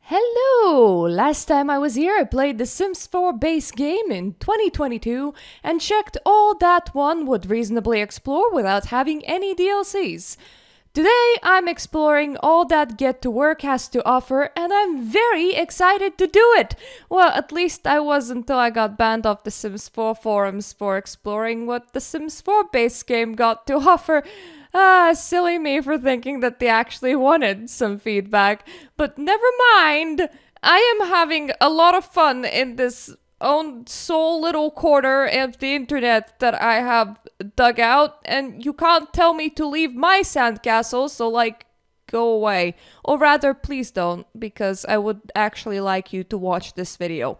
Hello! Last time I was here, I played the Sims 4 base game in 2022 and checked all that one would reasonably explore without having any DLCs. Today, I'm exploring all that Get to Work has to offer, and I'm very excited to do it! Well, at least I was until I got banned off the Sims 4 forums for exploring what the Sims 4 base game got to offer. Silly me for thinking that they actually wanted some feedback. But never mind! I am having a lot of fun in this own sole little corner of the internet that I have dug out, and you can't tell me to leave my sandcastle, so go away. Or rather, please don't, because I would actually like you to watch this video.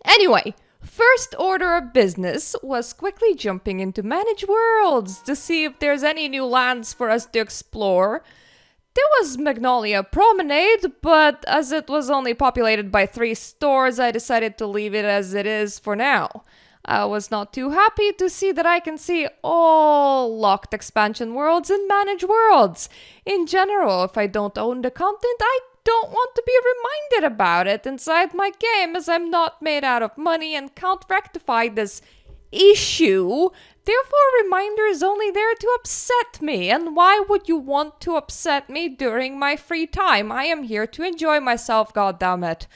Anyway, first order of business was quickly jumping into Manage Worlds to see if there's any new lands for us to explore. There was Magnolia Promenade, but as it was only populated by 3 stores, I decided to leave it as it is for now. I was not too happy to see that I can see all locked expansion worlds and Manage Worlds. In general, if I don't own the content, I don't want to be reminded about it inside my game, as I'm not made out of money and can't rectify this issue. Therefore, reminder is only there to upset me, and why would you want to upset me during my free time? I am here to enjoy myself, goddammit.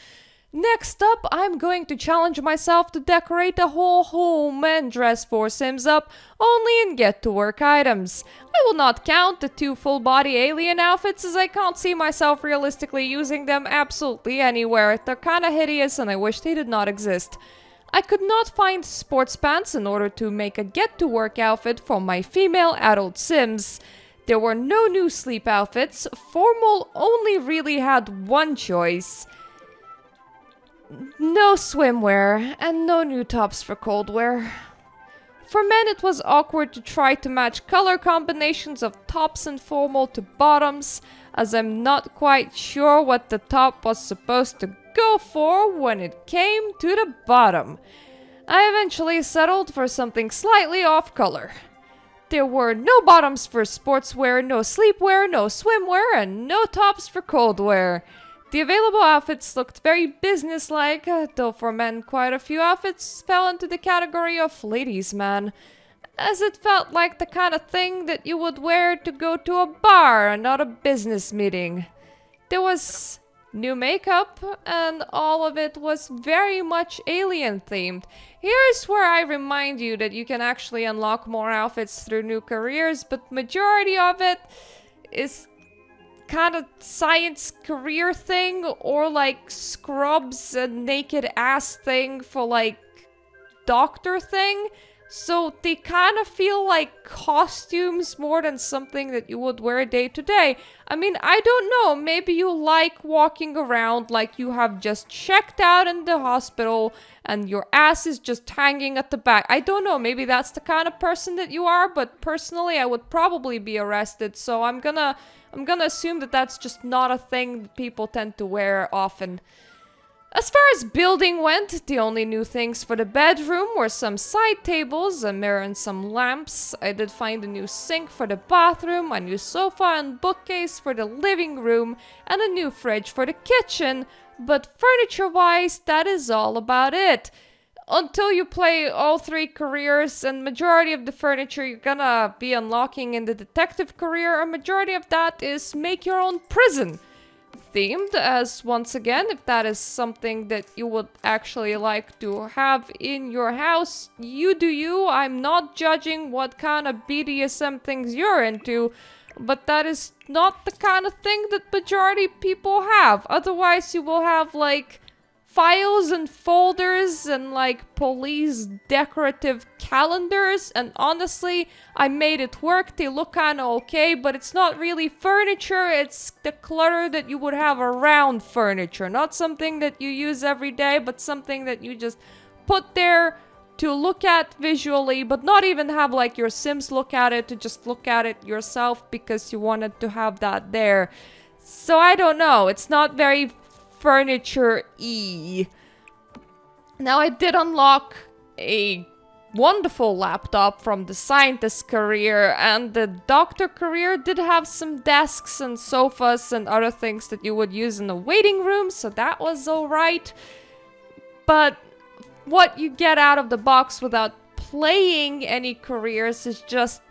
Next up, I'm going to challenge myself to decorate a whole home and dress 4 Sims up only in get-to-work items. I will not count the 2 full-body alien outfits, as I can't see myself realistically using them absolutely anywhere. They're kinda hideous and I wish they did not exist. I could not find sports pants in order to make a get-to-work outfit for my female adult Sims. There were no new sleep outfits. Formal only really had one choice. No swimwear, and no new tops for cold wear. For men, it was awkward to try to match color combinations of tops and formal to bottoms, as I'm not quite sure what the top was supposed to go for when it came to the bottom. I eventually settled for something slightly off color. There were no bottoms for sportswear, no sleepwear, no swimwear, and no tops for cold wear. The available outfits looked very businesslike, though for men quite a few outfits fell into the category of ladies' man, as it felt like the kind of thing that you would wear to go to a bar and not a business meeting. There was new makeup, and all of it was very much alien-themed. Here's where I remind you that you can actually unlock more outfits through new careers, but majority of it is kind of science career thing, or scrubs and naked ass thing for doctor thing. So they kind of feel like costumes more than something that you would wear day to day. I mean, I don't know, maybe you like walking around like you have just checked out in the hospital and your ass is just hanging at the back. I don't know, maybe that's the kind of person that you are, but personally I would probably be arrested, so I'm gonna assume that that's just not a thing that people tend to wear often. As far as building went, the only new things for the bedroom were some side tables, a mirror and some lamps. I did find a new sink for the bathroom, a new sofa and bookcase for the living room, and a new fridge for the kitchen, but furniture-wise, that is all about it. Until you play all 3 careers, and majority of the furniture you're gonna be unlocking in the detective career, a majority of that is make your own prison themed, as once again, if that is something that you would actually like to have in your house, you do you. I'm not judging what kind of BDSM things you're into, but that is not the kind of thing that majority people have. Otherwise, you will have files and folders and police decorative calendars, and honestly, I made it work. They look kinda okay, but it's not really furniture, it's the clutter that you would have around furniture. Not something that you use every day, but something that you just put there to look at visually, but not even have your Sims look at it, to just look at it yourself because you wanted to have that there. So I don't know, it's not very furniture-y. Now I did unlock a wonderful laptop from the scientist career, and the doctor career did have some desks and sofas and other things that you would use in the waiting room, so that was alright. But what you get out of the box without playing any careers is just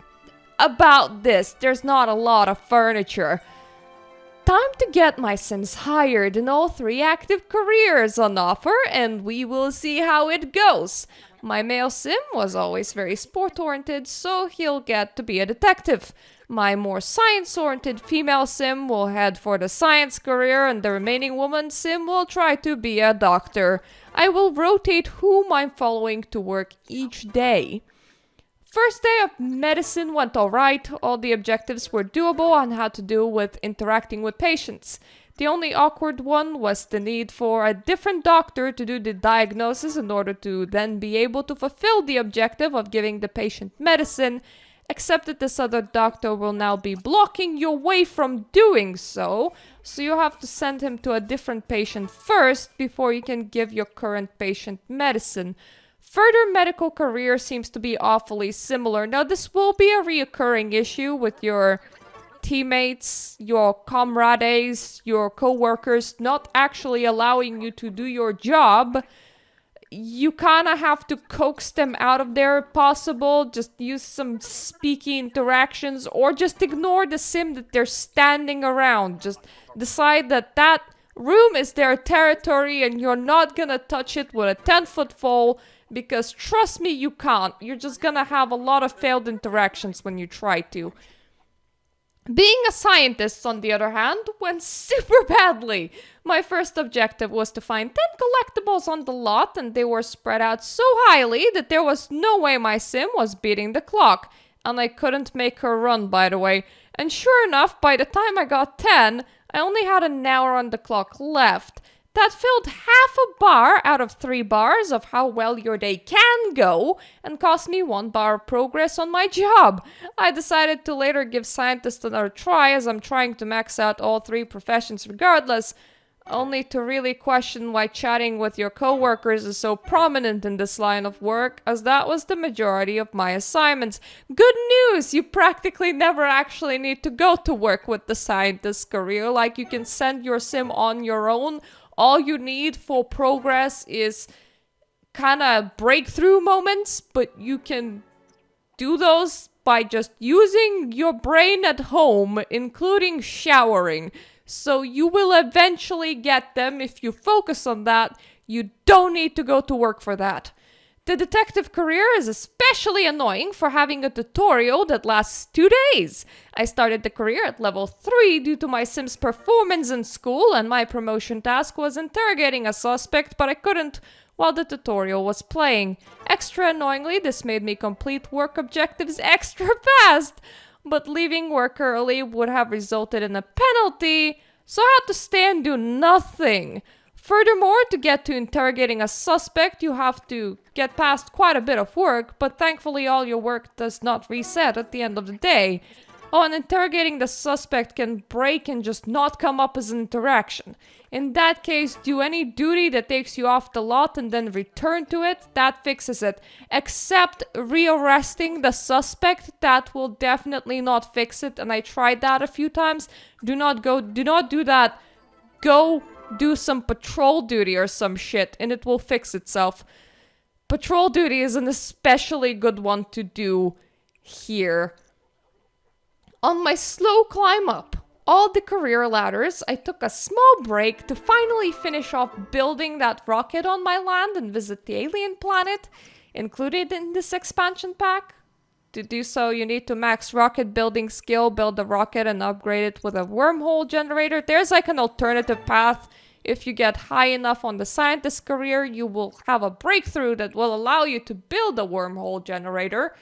about this. There's not a lot of furniture. Time to get my Sims hired in all 3 active careers on offer, and we will see how it goes. My male Sim was always very sport-oriented, so he'll get to be a detective. My more science-oriented female Sim will head for the science career, and the remaining woman Sim will try to be a doctor. I will rotate whom I'm following to work each day. First day of medicine went alright. All the objectives were doable and had to do with interacting with patients. The only awkward one was the need for a different doctor to do the diagnosis in order to then be able to fulfill the objective of giving the patient medicine, except that this other doctor will now be blocking your way from doing so, so you have to send him to a different patient first before you can give your current patient medicine. Further medical career seems to be awfully similar. Now, this will be a reoccurring issue with your teammates, your comrades, your co-workers not actually allowing you to do your job. You kind of have to coax them out of there if possible. Just use some speaky interactions, or just ignore the sim that they're standing around. Just decide that that room is their territory and you're not gonna touch it with a 10-foot pole. Because trust me, you can't. You're just gonna have a lot of failed interactions when you try to. Being a scientist, on the other hand, went super badly. My first objective was to find 10 collectibles on the lot, and they were spread out so highly that there was no way my sim was beating the clock. And I couldn't make her run, by the way. And sure enough, by the time I got 10, I only had an hour on the clock left. That filled half a bar out of 3 bars of how well your day can go, and cost me 1 bar of progress on my job. I decided to later give scientist another try, as I'm trying to max out all 3 professions regardless, only to really question why chatting with your coworkers is so prominent in this line of work, as that was the majority of my assignments. Good news! You practically never actually need to go to work with the scientist career. Like, you can send your sim on your own. All you need for progress is kind of breakthrough moments, but you can do those by just using your brain at home, including showering. So you will eventually get them if you focus on that. You don't need to go to work for that. The detective career is especially annoying for having a tutorial that lasts 2 days. I started the career at level 3 due to my sim's performance in school, and my promotion task was interrogating a suspect, but I couldn't while the tutorial was playing. Extra annoyingly, this made me complete work objectives extra fast, but leaving work early would have resulted in a penalty, so I had to stay and do nothing. Furthermore, to get to interrogating a suspect, you have to get past quite a bit of work, but thankfully all your work does not reset at the end of the day. Oh, and interrogating the suspect can break and just not come up as an interaction. In that case, do any duty that takes you off the lot and then return to it. That fixes it. Except rearresting the suspect, that will definitely not fix it, and I tried that a few times. Do not do that. Go do some patrol duty or some shit, and it will fix itself. Patrol duty is an especially good one to do here. On my slow climb up all the career ladders, I took a small break to finally finish off building that rocket on my land and visit the alien planet included in this expansion pack. To do so, you need to max rocket building skill, build a rocket, and upgrade it with a wormhole generator. There's like an alternative path. If you get high enough on the scientist career, you will have a breakthrough that will allow you to build a wormhole generator.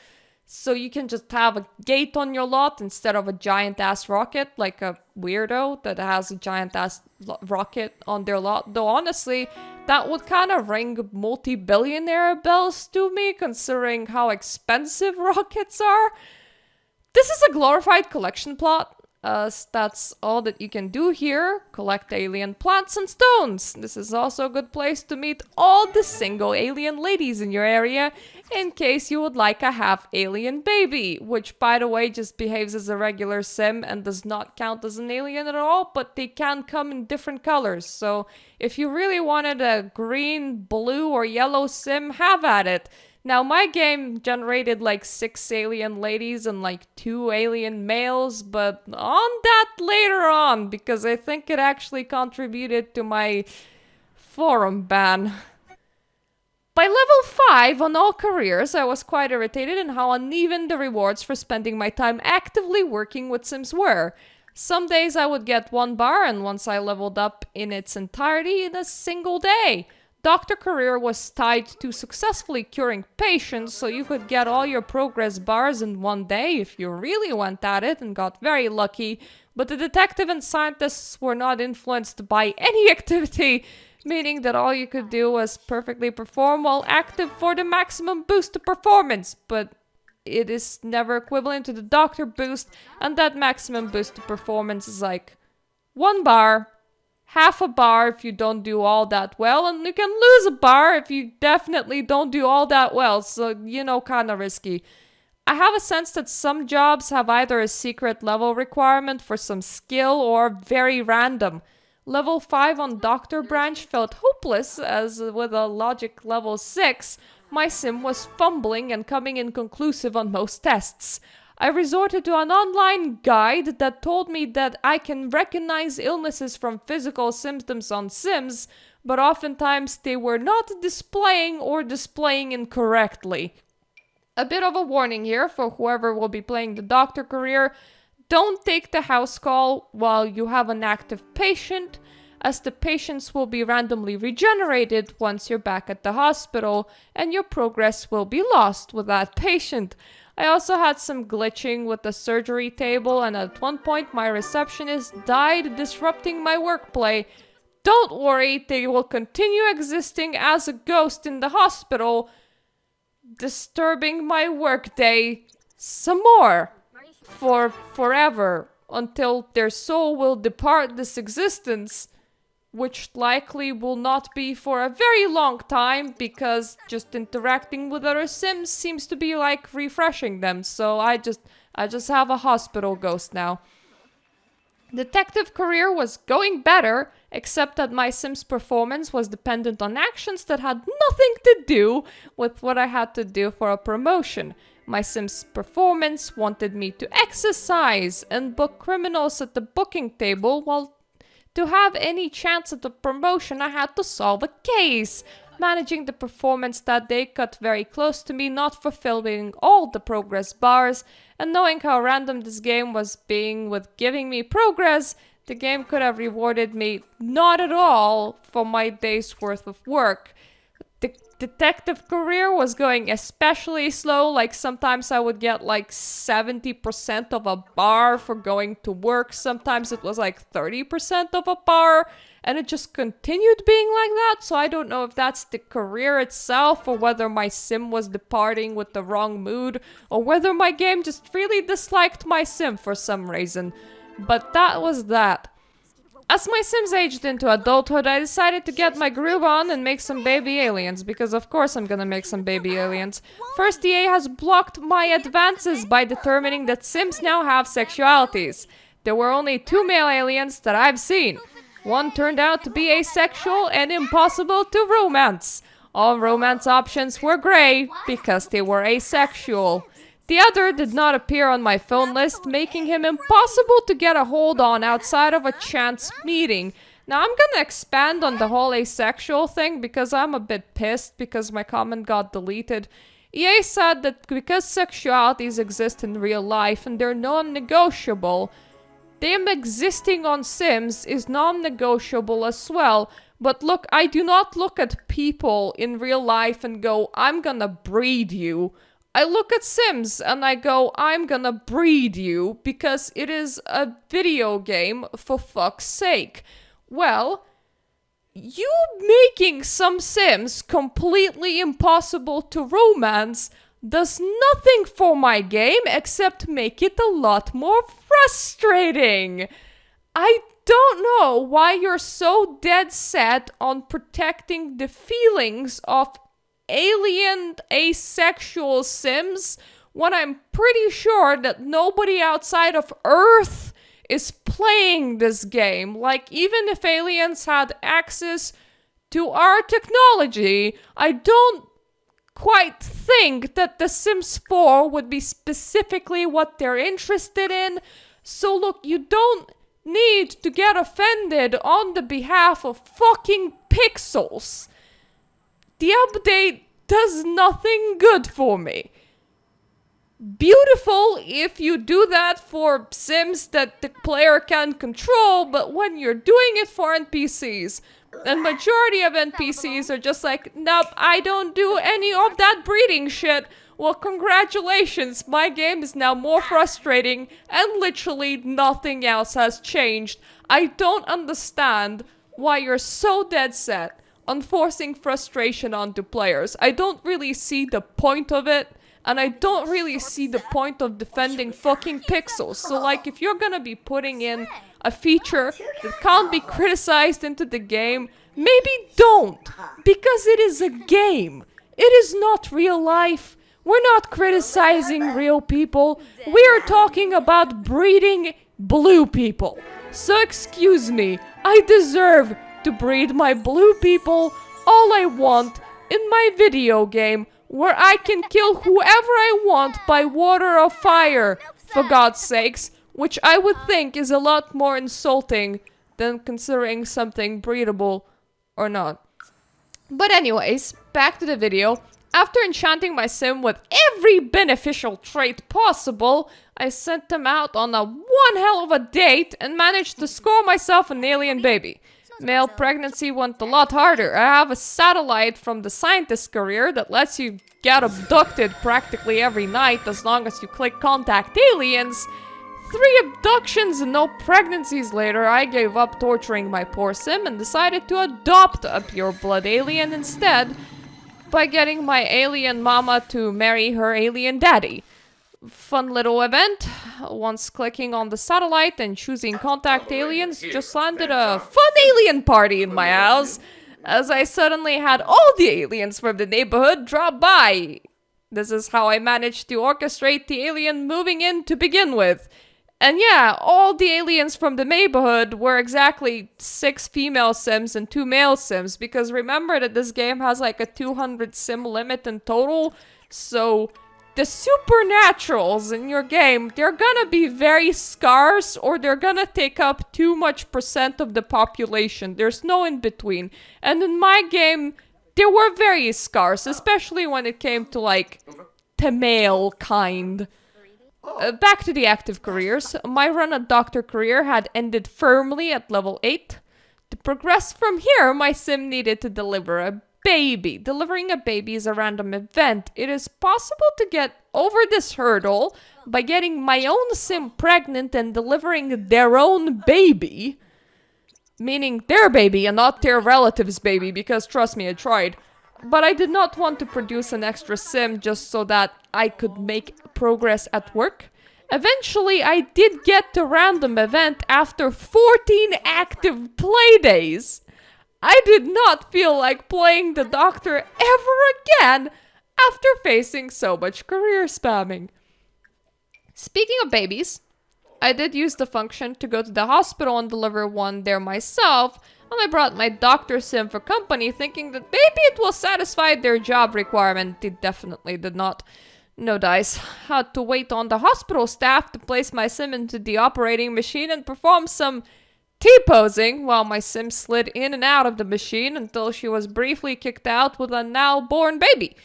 So you can just have a gate on your lot instead of a giant-ass rocket, like a weirdo that has a giant-ass rocket on their lot. Though honestly, that would kind of ring multi-billionaire bells to me, considering how expensive rockets are. This is a glorified collection plot. That's all that you can do here. Collect alien plants and stones. This is also a good place to meet all the single alien ladies in your area in case you would like a half alien baby, which by the way just behaves as a regular sim and does not count as an alien at all, but they can come in different colors. So if you really wanted a green, blue, or yellow sim, have at it. Now, my game generated like 6 alien ladies and like 2 alien males, but on that later on, because I think it actually contributed to my forum ban. By level 5 on all careers, I was quite irritated in how uneven the rewards for spending my time actively working with Sims were. Some days I would get 1 bar, and once I leveled up in its entirety in a single day. Doctor career was tied to successfully curing patients, so you could get all your progress bars in 1 day if you really went at it and got very lucky, but the detective and scientists were not influenced by any activity, meaning that all you could do was perfectly perform while active for the maximum boost to performance, but it is never equivalent to the doctor boost, and that maximum boost to performance is like 1 bar. Half a bar if you don't do all that well, and you can lose a bar if you definitely don't do all that well, so, kind of risky. I have a sense that some jobs have either a secret level requirement for some skill or very random. Level 5 on Doctor Branch felt hopeless, as with a logic level 6, my sim was fumbling and coming inconclusive on most tests. I resorted to an online guide that told me that I can recognize illnesses from physical symptoms on Sims, but oftentimes they were not displaying or displaying incorrectly. A bit of a warning here for whoever will be playing the doctor career: don't take the house call while you have an active patient, as the patients will be randomly regenerated once you're back at the hospital, and your progress will be lost with that patient. I also had some glitching with the surgery table, and at one point my receptionist died, disrupting my workplay. Don't worry, they will continue existing as a ghost in the hospital, disturbing my workday some more for forever until their soul will depart this existence, which likely will not be for a very long time, because just interacting with other Sims seems to be like refreshing them, so I just have a hospital ghost now. Detective career was going better, except that my Sim's performance was dependent on actions that had nothing to do with what I had to do for a promotion. My Sim's performance wanted me to exercise and book criminals at the booking table, while to have any chance at the promotion, I had to solve a case. Managing the performance that day cut very close to me not fulfilling all the progress bars, and knowing how random this game was being with giving me progress, the game could have rewarded me not at all for my day's worth of work. The detective career was going especially slow, like sometimes I would get like 70% of a bar for going to work, sometimes it was like 30% of a bar, and it just continued being like that, so I don't know if that's the career itself, or whether my sim was departing with the wrong mood, or whether my game just really disliked my sim for some reason. But that was that. As my Sims aged into adulthood, I decided to get my groove on and make some baby aliens, because of course I'm gonna make some baby aliens. First, EA has blocked my advances by determining that Sims now have sexualities. There were only 2 male aliens that I've seen. One turned out to be asexual and impossible to romance. All romance options were gray, because they were asexual. The other did not appear on my phone list, making him impossible to get a hold on outside of a chance meeting. Now I'm gonna expand on the whole asexual thing because I'm a bit pissed because my comment got deleted. EA said that because sexualities exist in real life and they're non-negotiable, them existing on Sims is non-negotiable as well. But look, I do not look at people in real life and go, I'm gonna breed you. I look at Sims and I go, I'm gonna breed you, because it is a video game, for fuck's sake. Well, you making some Sims completely impossible to romance does nothing for my game except make it a lot more frustrating. I don't know why you're so dead set on protecting the feelings of alien asexual Sims when I'm pretty sure that nobody outside of Earth is playing this game. Like, even if aliens had access to our technology, I don't quite think that The Sims 4 would be specifically what they're interested in. So look, you don't need to get offended on the behalf of fucking pixels. The update does nothing good for me. Beautiful if you do that for Sims that the player can control, but when you're doing it for NPCs, and majority of NPCs are just like, nope, I don't do any of that breeding shit. Well, congratulations, my game is now more frustrating and literally nothing else has changed. I don't understand why you're so dead set on forcing frustration onto players. I don't really see the point of it, and I don't really see the point of defending fucking pixels. So like, if you're gonna be putting in a feature that can't be criticized into the game, maybe don't, because it is a game. It is not real life. We're not criticizing real people. We are talking about breeding blue people. So excuse me, I deserve to breed my blue people all I want in my video game, where I can kill whoever I want by water or fire, for God's sakes, which I would think is a lot more insulting than considering something breedable or not. But anyways, back to the video. After enchanting my sim with every beneficial trait possible, I sent them out on a one hell of a date and managed to score myself an alien baby. Male pregnancy went a lot harder. I have a satellite from the scientist career that lets you get abducted practically every night as long as you click contact aliens. 3 abductions and no pregnancies later, I gave up torturing my poor sim and decided to adopt a pure-blood alien instead by getting my alien mama to marry her alien daddy. Fun little event. Once clicking on the satellite and choosing contact aliens just landed a fun alien party in my house, as I suddenly had all the aliens from the neighborhood drop by. This is how I managed to orchestrate the alien moving in to begin with. And yeah, all the aliens from the neighborhood were exactly 6 female sims and 2 male sims, because remember that this game has like a 200 sim limit in total, so the supernaturals in your game, they're gonna be very scarce, or they're gonna take up too much % of the population. There's no in between. And in my game, they were very scarce, especially when it came to like the male kind. Back to the active careers. My run at doctor career had ended firmly at level 8. To progress from here, my sim needed to deliver a baby. Delivering a baby is a random event. It is possible to get over this hurdle by getting my own sim pregnant and delivering their own baby. Meaning their baby and not their relative's baby, because trust me, I tried. But I did not want to produce an extra sim just so that I could make progress at work. Eventually, I did get the random event after 14 active play days. I did not feel like playing the doctor ever again after facing so much career spamming. Speaking of babies, I did use the function to go to the hospital and deliver one there myself, and I brought my doctor sim for company, thinking that maybe it will satisfy their job requirement. It definitely did not. No dice. Had to wait on the hospital staff to place my sim into the operating machine and perform some T-posing while my sim slid in and out of the machine until she was briefly kicked out with a now-born baby.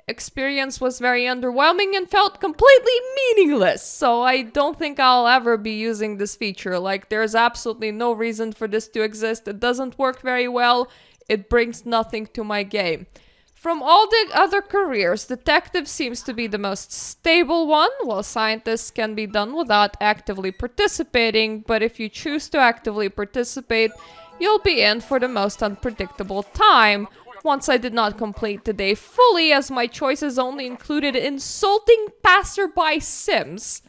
Experience was very underwhelming and felt completely meaningless, so I don't think I'll ever be using this feature. Like, there's absolutely no reason for this to exist. It doesn't work very well. It brings nothing to my game. From all the other careers, detective seems to be the most stable one, while scientists can be done without actively participating, but if you choose to actively participate, you'll be in for the most unpredictable time, once I did not complete the day fully, as my choices only included insulting passerby sims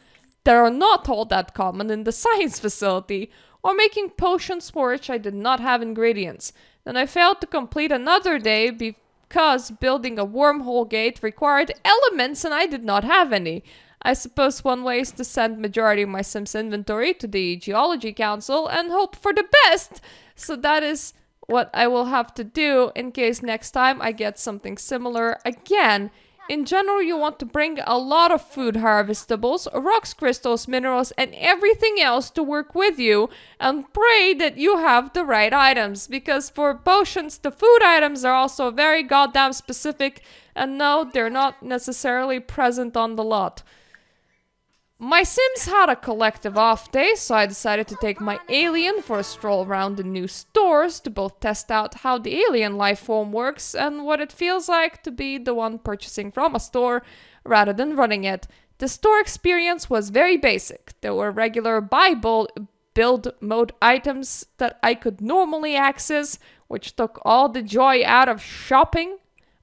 that are not all that common in the science facility, or making potions for which I did not have ingredients. Then I failed to complete another day because building a wormhole gate required elements and I did not have any. I suppose one way is to send majority of my Sims inventory to the Geology Council and hope for the best. So that is what I will have to do in case next time I get something similar again. In general, you want to bring a lot of food harvestables, rocks, crystals, minerals, and everything else to work with you, and pray that you have the right items, because for potions, the food items are also very goddamn specific, and no, they're not necessarily present on the lot. My Sims had a collective off day, so I decided to take my alien for a stroll around the new stores to both test out how the alien life form works and what it feels like to be the one purchasing from a store rather than running it. The store experience was very basic. There were regular build mode items that I could normally access, which took all the joy out of shopping.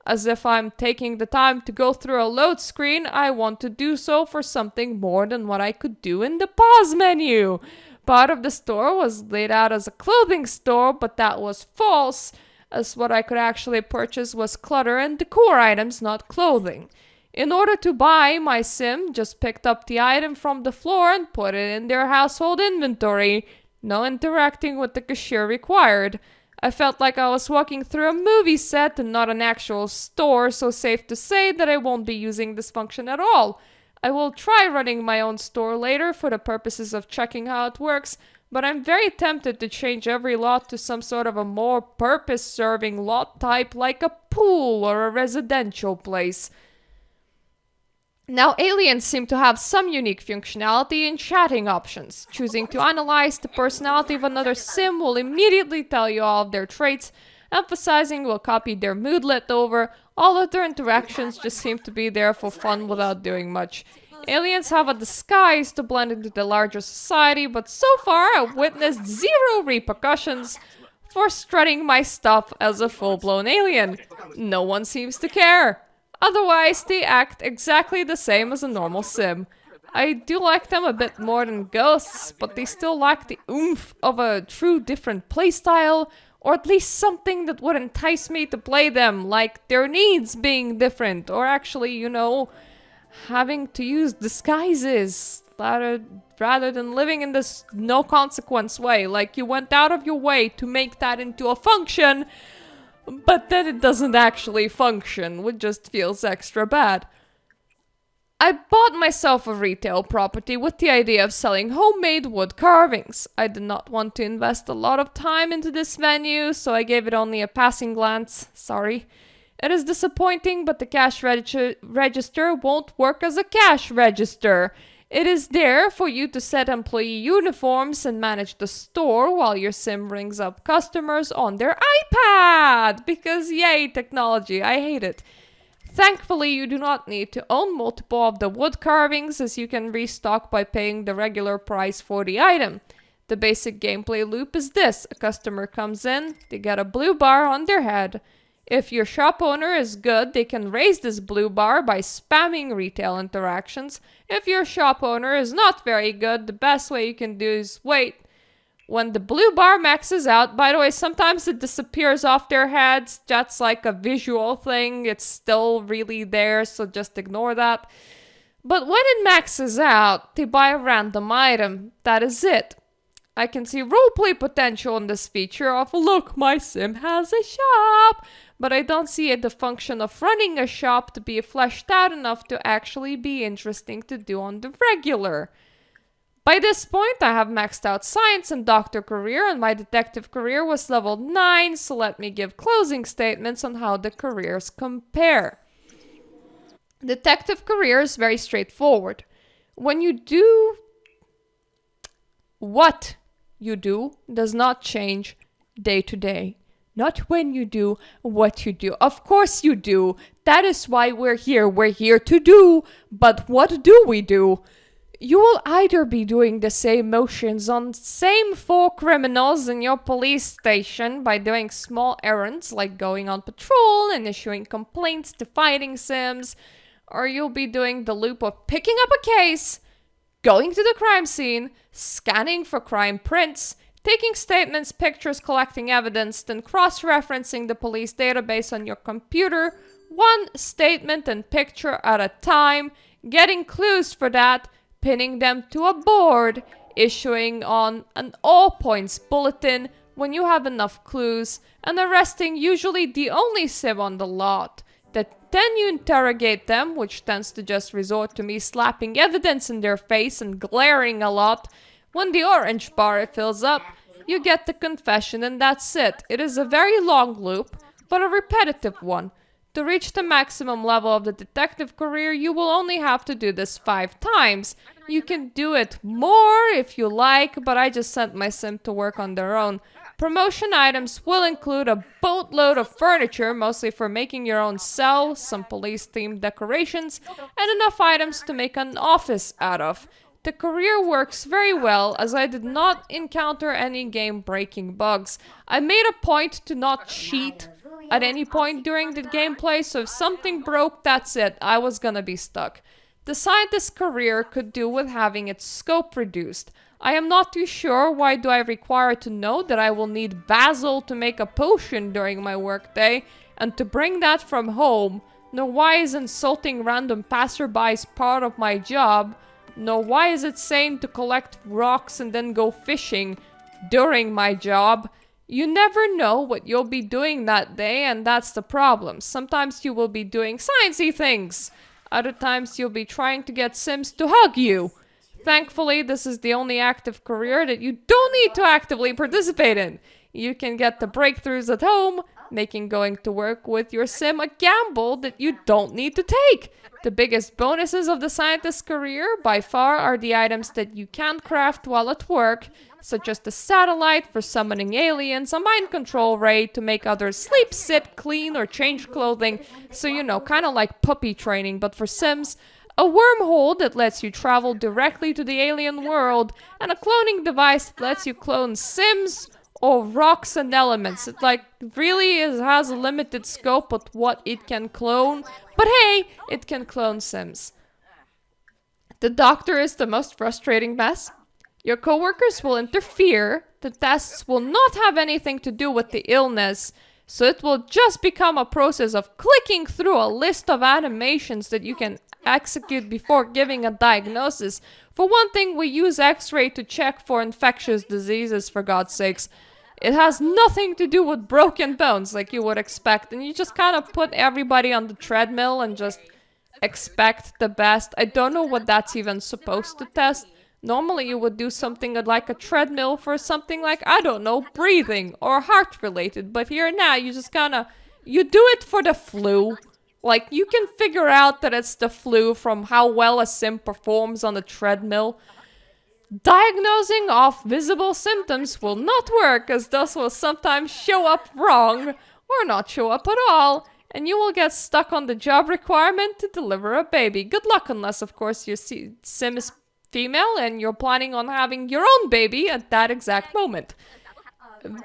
As if I'm taking the time to go through a load screen, I want to do so for something more than what I could do in the pause menu. Part of the store was laid out as a clothing store, but that was false, as what I could actually purchase was clutter and decor items, not clothing. In order to buy, my Sim just picked up the item from the floor and put it in their household inventory. No interacting with the cashier required. I felt like I was walking through a movie set and not an actual store, so safe to say that I won't be using this function at all. I will try running my own store later for the purposes of checking how it works, but I'm very tempted to change every lot to some sort of a more purpose-serving lot type like a pool or a residential place. Now, aliens seem to have some unique functionality in chatting options. Choosing to analyze the personality of another Sim will immediately tell you all of their traits. Emphasizing will copy their moodlet over. All of their interactions just seem to be there for fun without doing much. Aliens have a disguise to blend into the larger society, but so far I've witnessed zero repercussions for strutting my stuff as a full-blown alien. No one seems to care. Otherwise, they act exactly the same as a normal Sim. I do like them a bit more than ghosts, but they still lack the oomph of a true different playstyle, or at least something that would entice me to play them, like their needs being different, or actually, having to use disguises rather than living in this no-consequence way, like you went out of your way to make that into a function, but then it doesn't actually function, which just feels extra bad. I bought myself a retail property with the idea of selling homemade wood carvings. I did not want to invest a lot of time into this venue, so I gave it only a passing glance. Sorry. It is disappointing, but the cash register won't work as a cash register. It is there for you to set employee uniforms and manage the store while your Sim rings up customers on their iPad. Because yay, technology, I hate it. Thankfully, you do not need to own multiple of the wood carvings, as you can restock by paying the regular price for the item. The basic gameplay loop is this. A customer comes in, they get a blue bar on their head. If your shop owner is good, they can raise this blue bar by spamming retail interactions. If your shop owner is not very good, the best way you can do is wait. When the blue bar maxes out, by the way, sometimes it disappears off their heads. That's like a visual thing. It's still really there, so just ignore that. But when it maxes out, they buy a random item. That is it. I can see roleplay potential in this feature of, look, my Sim has a shop. But I don't see the function of running a shop to be fleshed out enough to actually be interesting to do on the regular. By this point, I have maxed out science and doctor career, and my detective career was level 9, so let me give closing statements on how the careers compare. Detective career is very straightforward. What you do does not change day to day. Not when you do, what you do. Of course you do. That is why we're here. We're here to do. But what do we do? You will either be doing the same motions on same 4 criminals in your police station by doing small errands like going on patrol and issuing complaints to fighting sims, or you'll be doing the loop of picking up a case, going to the crime scene, scanning for crime prints, taking statements, pictures, collecting evidence, then cross-referencing the police database on your computer, one statement and picture at a time, getting clues for that, pinning them to a board, issuing on an all points bulletin when you have enough clues, and arresting usually the only sim on the lot. Then you interrogate them, which tends to just resort to me slapping evidence in their face and glaring a lot. When the orange bar fills up, you get the confession and that's it. It is a very long loop, but a repetitive one. To reach the maximum level of the detective career, you will only have to do this 5 times. You can do it more if you like, but I just sent my sim to work on their own. Promotion items will include a boatload of furniture, mostly for making your own cell, some police-themed decorations, and enough items to make an office out of. The career works very well, as I did not encounter any game-breaking bugs. I made a point to not cheat at any point during the gameplay, so if something broke, that's it. I was gonna be stuck. The scientist career could do with having its scope reduced. I am not too sure why do I require to know that I will need basil to make a potion during my workday, and to bring that from home, nor why is insulting random passerbys part of my job, nor why is it sane to collect rocks and then go fishing during my job. You never know what you'll be doing that day, and that's the problem. Sometimes you will be doing sciencey things. Other times you'll be trying to get Sims to hug you. Thankfully, this is the only active career that you don't need to actively participate in. You can get the breakthroughs at home, making going to work with your sim a gamble that you don't need to take. The biggest bonuses of the scientist career by far are the items that you can craft while at work, such as the satellite for summoning aliens, a mind control ray to make others sleep, sit, clean, or change clothing, so you know, kind of like puppy training but for Sims, a wormhole that lets you travel directly to the alien world, and a cloning device that lets you clone Sims or rocks and elements. It has a limited scope of what it can clone, but hey, it can clone Sims. The doctor is the most frustrating mess. Your coworkers will interfere. The tests will not have anything to do with the illness, so it will just become a process of clicking through a list of animations that you can execute before giving a diagnosis. For one thing, we use X-ray to check for infectious diseases, for God's sakes. It has nothing to do with broken bones like you would expect, and you just kind of put everybody on the treadmill and just expect the best. I don't know what that's even supposed to test. Normally you would do something like a treadmill for something like, I don't know, breathing or heart related, but here now you just you do it for the flu. Like, you can figure out that it's the flu from how well a sim performs on the treadmill. Diagnosing off visible symptoms will not work, as those will sometimes show up wrong or not show up at all, and you will get stuck on the job requirement to deliver a baby. Good luck, unless of course your sim is female and you're planning on having your own baby at that exact moment.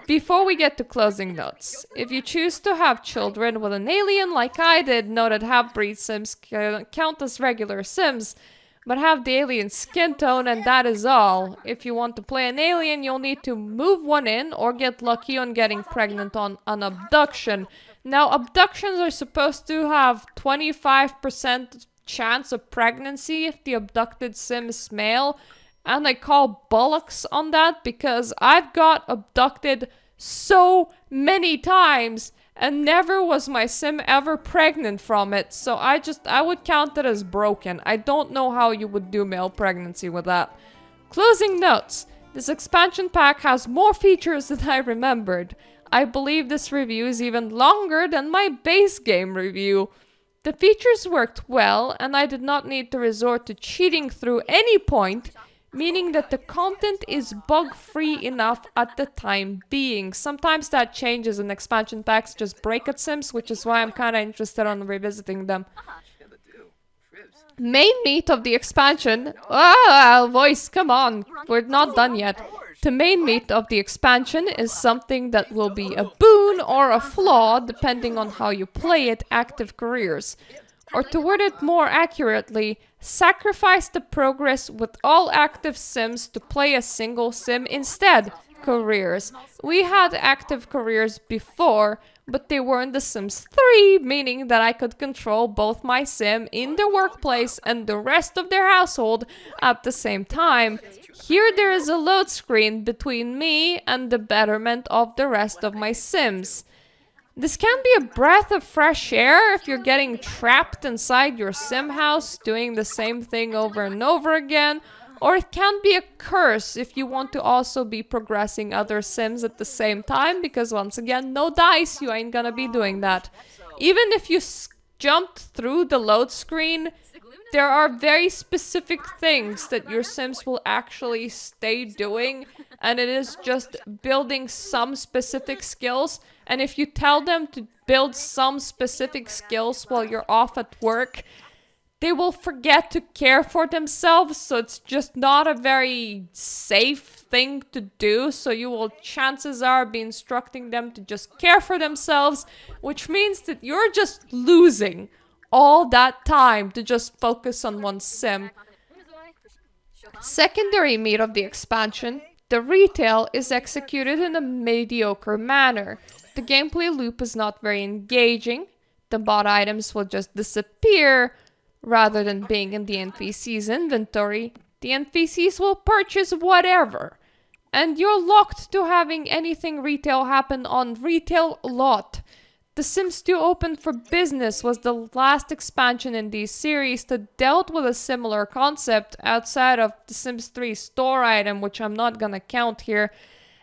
Before we get to closing notes, if you choose to have children with an alien like I did, know that half-breed sims count as regular sims, but have the alien skin tone and that is all. If you want to play an alien, you'll need to move one in or get lucky on getting pregnant on an abduction. Now, abductions are supposed to have 25% chance of pregnancy if the abducted sim is male, and I call bollocks on that because I've got abducted so many times and never was my sim ever pregnant from it, so I would count it as broken. I don't know how you would do male pregnancy with that. Closing notes. This expansion pack has more features than I remembered. I believe this review is even longer than my base game review. The features worked well, and I did not need to resort to cheating through any point, meaning that the content is bug-free enough at the time being. Sometimes that changes and expansion packs just break at Sims, which is why I'm kind of interested on revisiting them. Main meat of the expansion. Ah, voice, come on. We're not done yet. The main meat of the expansion is something that will be a boon or a flaw depending on how you play it, active careers. Or to word it more accurately, sacrifice the progress with all active sims to play a single sim instead, careers. We had active careers before, but they were in The Sims 3, meaning that I could control both my sim in their workplace and the rest of their household at the same time. Here there is a load screen between me and the betterment of the rest of my sims. This can be a breath of fresh air if you're getting trapped inside your sim house doing the same thing over and over again, or it can be a curse if you want to also be progressing other sims at the same time, because once again, no dice, you ain't gonna be doing that. Even if you jumped through the load screen, there are very specific things that your sims will actually stay doing, and it is just building some specific skills. And if you tell them to build some specific skills while you're off at work, they will forget to care for themselves, so it's just not a very safe thing to do. So you will, chances are, be instructing them to just care for themselves, which means that you're just losing all that time to just focus on one sim. Secondary meat of the expansion, the retail is executed in a mediocre manner. The gameplay loop is not very engaging. The bought items will just disappear rather than being in the NPC's inventory. The NPCs will purchase whatever, and you're locked to having anything retail happen on retail lot. The Sims 2 Open for Business was the last expansion in this series that dealt with a similar concept outside of the Sims 3 store item, which I'm not gonna count here,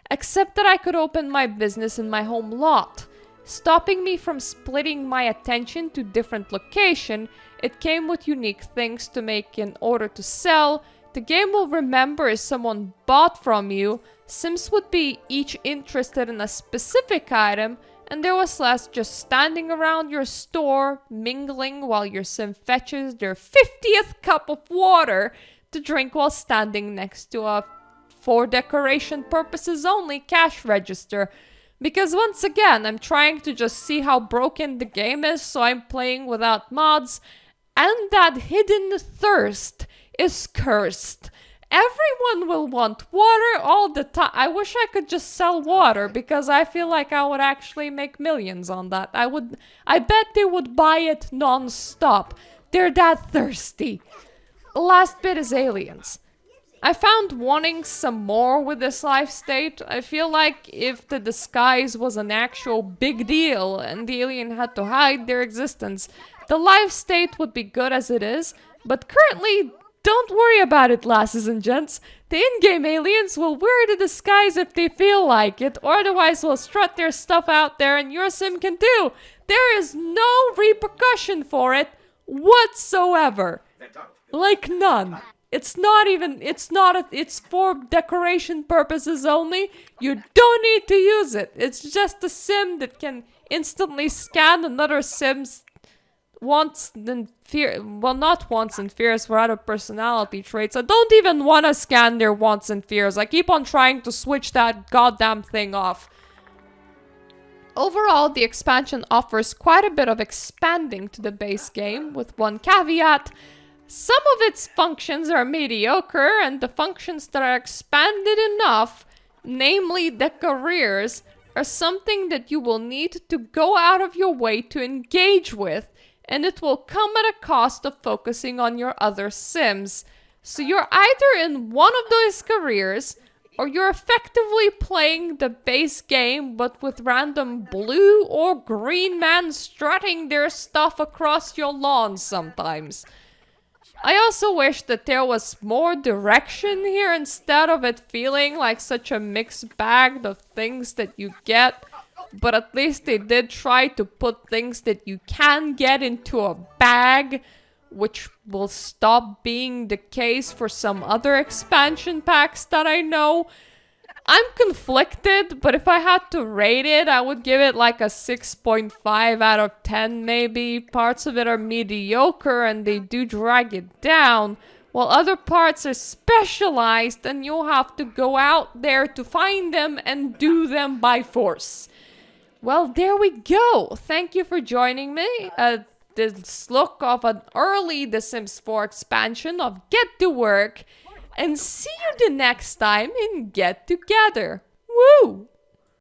except that I could open my business in my home lot. Stopping me from splitting my attention to different locations, it came with unique things to make in order to sell. The game will remember if someone bought from you. Sims would be each interested in a specific item, and there was less just standing around your store, mingling while your sim fetches their 50th cup of water to drink while standing next to a, for decoration purposes only, cash register. Because once again, I'm trying to just see how broken the game is, so I'm playing without mods, and that hidden thirst is cursed. Everyone will want water all the time. I wish I could just sell water, because I feel like I would actually make millions on that. I bet they would buy it non-stop. They're that thirsty. Last bit is aliens. I found wanting some more with this life state. I feel like if the disguise was an actual big deal and the alien had to hide their existence, the life state would be good as it is, but currently, don't worry about it, lasses and gents. The in-game aliens will wear the disguise if they feel like it, or otherwise will strut their stuff out there and your sim can too. There is no repercussion for it whatsoever. Like none. It's for decoration purposes only. You don't need to use it. It's just a sim that can instantly scan another sim's wants and fear. Well, not wants and fears for other personality traits. I don't even want to scan their wants and fears. I keep on trying to switch that goddamn thing off. Overall, the expansion offers quite a bit of expanding to the base game, with one caveat. Some of its functions are mediocre, and the functions that are expanded enough, namely the careers, are something that you will need to go out of your way to engage with, and it will come at a cost of focusing on your other sims. So you're either in one of those careers, or you're effectively playing the base game but with random blue or green men strutting their stuff across your lawn sometimes. I also wish that there was more direction here instead of it feeling like such a mixed bag of things that you get. But at least they did try to put things that you can get into a bag, which will stop being the case for some other expansion packs that I know. I'm conflicted, but if I had to rate it, I would give it like a 6.5 out of 10 maybe. Parts of it are mediocre and they do drag it down, while other parts are specialized and you'll have to go out there to find them and do them by force. Well, there we go. Thank you for joining me at this look of an early The Sims 4 expansion of Get to Work. And see you the next time in Get Together. Woo!